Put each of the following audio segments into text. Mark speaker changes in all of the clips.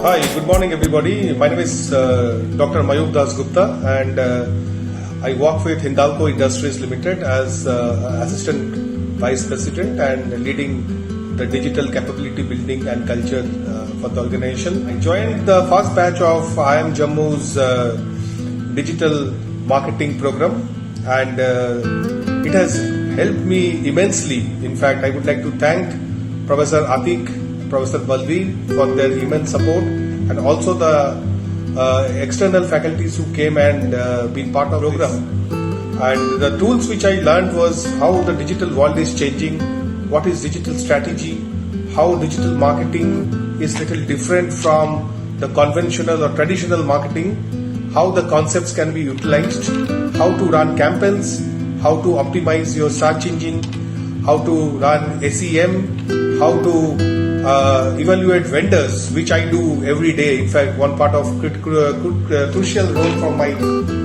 Speaker 1: Hi, good morning everybody. My name is Dr. Mayuk Dasgupta and I work with Hindalco Industries Limited as Assistant Vice President and leading the digital capability building and culture for the organization. I joined the first batch of IIM Jammu's digital marketing program and it has helped me immensely. In fact, I would like to thank Professor Atik, Professor Balveer for their immense support and also the external faculties who came and been part of the program. And the tools which I learned was how the digital world is changing, what is digital strategy, how digital marketing is little different from the conventional or traditional marketing, how the concepts can be utilized, how to run campaigns, how to optimize your search engine, how to run SEM, how to evaluate vendors, which I do every day. In fact, one part of crucial role from my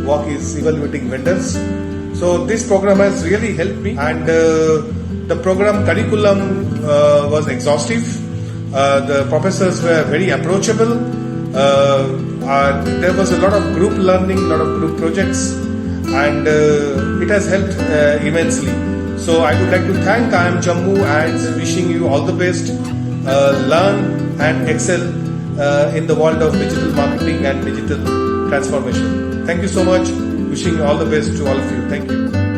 Speaker 1: work is evaluating vendors. So this program has really helped me, and the program curriculum was exhaustive. The professors were very approachable. There was a lot of group learning, a lot of group projects, and it has helped immensely. So I would like to thank IIM Jammu and wishing you all the best. Learn and excel in the world of digital marketing and digital transformation. Thank you so much. Wishing all the best to all of you. Thank you.